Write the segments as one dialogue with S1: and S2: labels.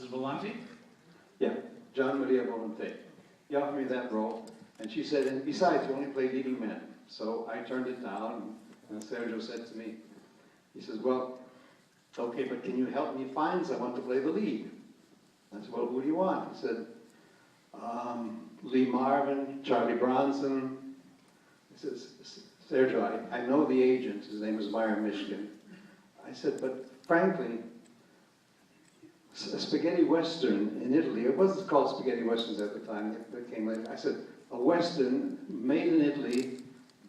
S1: Mrs. Volante?
S2: Yeah, John Maria Volante. He offered me that role, and she said, and besides, you only play leading men. So I turned it down, and Sergio said to me, he says, well, okay, but can you help me find someone to play the lead? I said, well, who do you want? He said, Lee Marvin, Charlie Bronson. He says, Sergio, I know the agent, his name is Meyer Mishkin. I said, but frankly, a spaghetti western in Italy, it wasn't called spaghetti westerns at the time, it came later. I said, a western made in Italy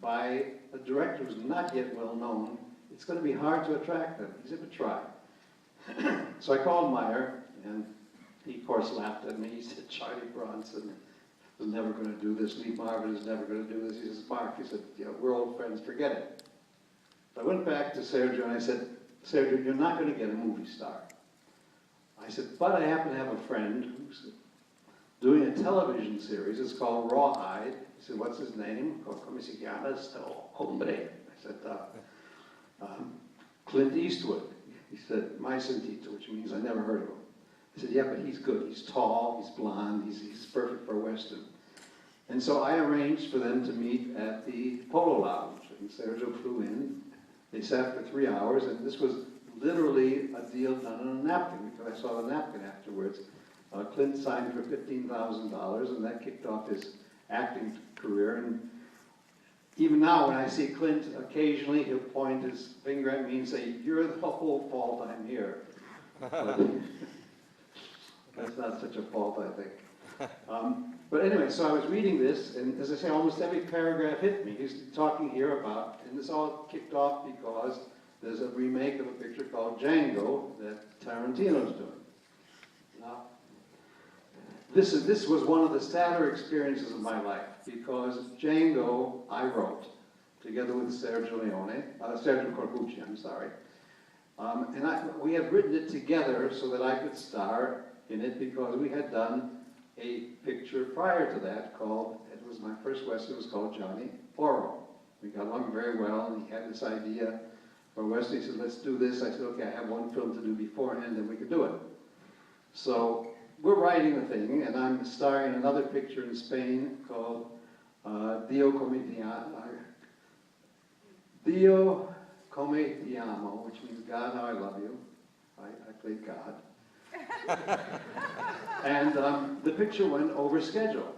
S2: by a director who's not yet well known, it's going to be hard to attract them. He said, but try. So I called Meyer, and he, of course, laughed at me. He said, Charlie Bronson is never going to do this. Lee Marvin is never going to do this. He says, Mark, he said, yeah, we're old friends, forget it. So I went back to Sergio, and I said, Sergio, you're not going to get a movie star. I said, but I happen to have a friend who's doing a television series. It's called Rawhide. He said, what's his name? Come si chiama sto hombre? I said, Clint Eastwood. He said, mai sentito, which means I never heard of him. I said, yeah, but he's good. He's tall, he's blonde, he's perfect for a Western. And so I arranged for them to meet at the Polo Lounge. And Sergio flew in. They sat for 3 hours, and this was literally a deal done on a napkin, because I saw the napkin afterwards. Clint signed for $15,000, and that kicked off his acting career. And even now, when I see Clint, occasionally he'll point his finger at me and say, you're the whole fault I'm here. But that's not such a fault, I think. But anyway, so I was reading this, and as I say, almost every paragraph hit me. He's talking here about, and this all kicked off because there's a remake of a picture called Django that Tarantino's doing. Now, this was one of the sadder experiences of my life, because Django I wrote together with Sergio Corbucci, I'm sorry. And we had written it together so that I could star in it, because we had done a picture prior to that called, it was my first Western, it was called Johnny Oro. We got along very well, and he had this idea for Western. He said, let's do this. I said, okay, I have one film to do beforehand, and we could do it. So we're writing the thing, and I'm starring in another picture in Spain called Dio Come Ti Amo, which means God, how I love you. I played God. And the picture went over schedule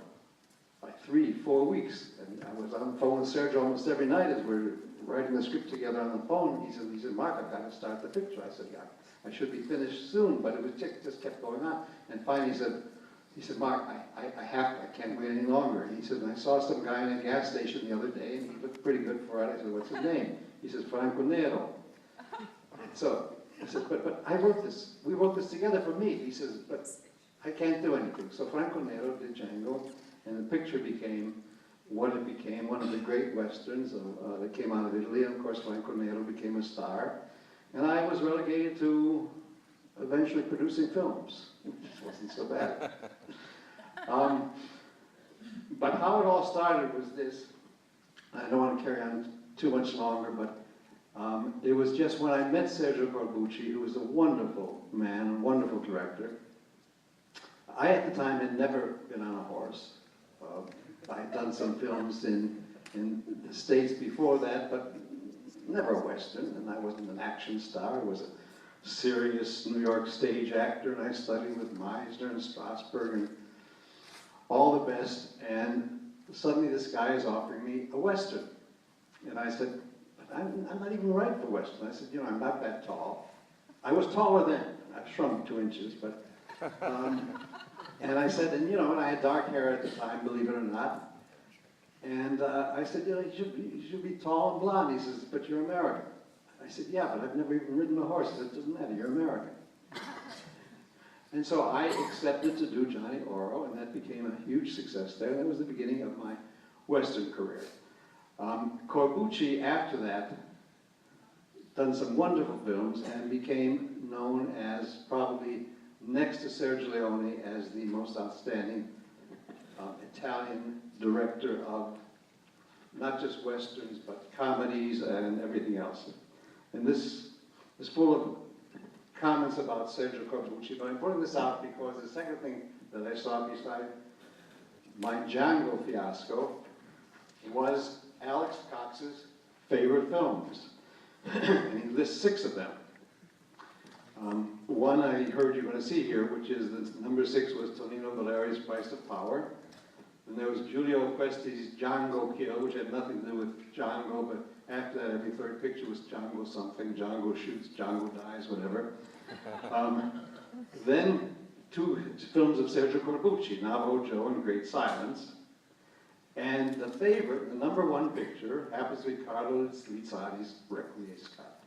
S2: by 3-4 weeks. And I was on the phone with Sergio almost every night as we're writing the script together on the phone. He said, Mark, I've got to start the picture. I said, yeah, I should be finished soon, but it was just kept going on. And finally he said, Mark, I can't wait any longer. And he said, I saw some guy in a gas station the other day, and he looked pretty good for it. I said, what's his name? He says, Franco Nero. So I said, but I wrote this. We wrote this together for me. He says, but I can't do anything. So Franco Nero did Django, and the picture became what it became, one of the great Westerns that came out of Italy. And of course, Franco Nero became a star. And I was relegated to eventually producing films, which wasn't so bad. But how it all started was this. I don't want to carry on too much longer, but it was just when I met Sergio Corbucci, who was a wonderful man, a wonderful director. I, at the time, had never been on a horse. I had done some films in the States before that, but never a Western, and I wasn't an action star. I was a serious New York stage actor, and I studied with Meisner and Strasberg and all the best, and suddenly this guy is offering me a Western. And I said, I'm not even right for Western. I said, you know, I'm not that tall. I was taller then. I've shrunk 2 inches, but, and I said, and you know, and I had dark hair at the time, believe it or not. And I said, you know, you should be tall and blonde. He says, but you're American. I said, yeah, but I've never even ridden a horse. He said, it doesn't matter, you're American. And so I accepted to do Johnny Oro, and that became a huge success there. That was the beginning of my Western career. Corbucci, after that, done some wonderful films and became known as probably next to Sergio Leone as the most outstanding Italian director of not just Westerns, but comedies and everything else. And this is full of comments about Sergio Corbucci, but I'm putting this out because the second thing that I saw beside my Django fiasco was Alex Cox's favorite films. And he lists 6 of them. One I heard you're going to see here, which is the number 6 was Tonino Valeri's Price of Power. And there was Giulio Questi's Django Kill, which had nothing to do with Django, but after that, every third picture was Django something, Django shoots, Django dies, whatever. Then 2 films of Sergio Corbucci, Navajo Joe and Great Silence. And the favorite, the number 1 picture, happens to be Carlo Lizzani's Requiescat.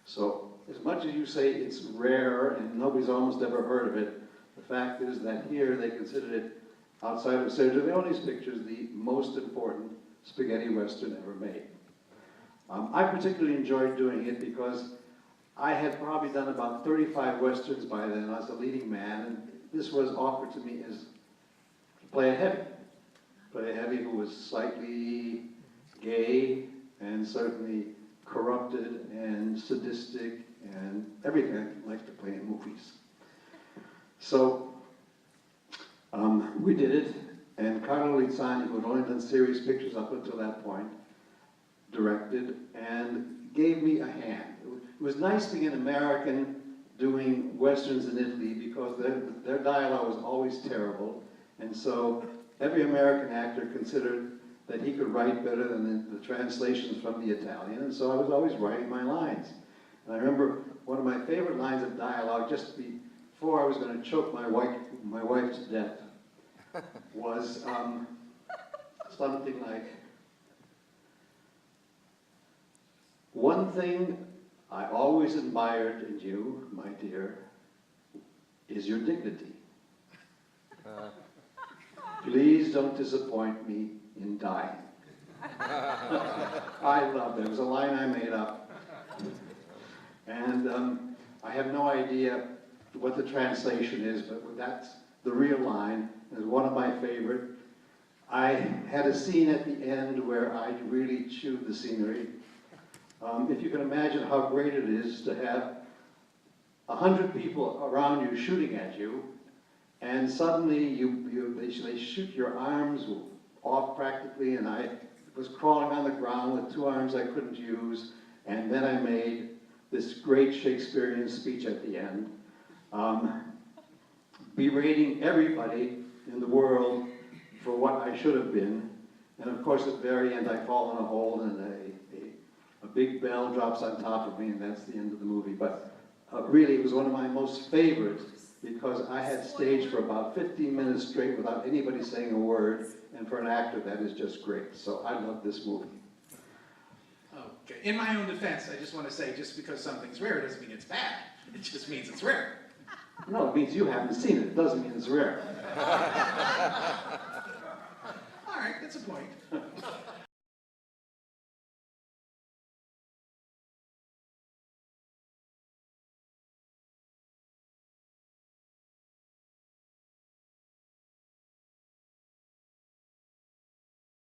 S2: So, as much as you say it's rare and nobody's almost ever heard of it, the fact is that here they considered it, outside of Sergio Leone's pictures, the most important spaghetti western ever made. I particularly enjoyed doing it because I had probably done about 35 westerns by then as a leading man, and this was offered to me as to play a heavy. Play a heavy who was slightly gay and certainly corrupted and sadistic and everything I like to play in movies. So we did it, and Carlo Lizzani, who had only done serious pictures up until that point, directed and gave me a hand. It was nice being an American doing westerns in Italy because their dialogue was always terrible, and so every American actor considered that he could write better than the translations from the Italian, and so I was always writing my lines. And I remember one of my favorite lines of dialogue, just before I was going to choke my wife to death, was something like, "One thing I always admired in you, my dear, is your dignity. Please don't disappoint me in dying." I loved it. It was a line I made up. And I have no idea what the translation is, but that's the real line. It's one of my favorite. I had a scene at the end where I really chewed the scenery. If you can imagine how great it is to have 100 people around you shooting at you, and suddenly they shoot your arms off practically, and I was crawling on the ground with 2 arms I couldn't use, and then I made this great Shakespearean speech at the end, berating everybody in the world for what I should have been. And of course, at the very end, I fall in a hole, and a big bell drops on top of me, and that's the end of the movie. But really, it was one of my most favorites, because I had staged for about 15 minutes straight without anybody saying a word, and for an actor, that is just great. So I love this movie.
S1: Okay. In my own defense, I just want to say, just because something's rare doesn't mean it's bad. It just means it's rare.
S2: No, it means you haven't seen it. It doesn't mean it's rare.
S1: All right, that's a point.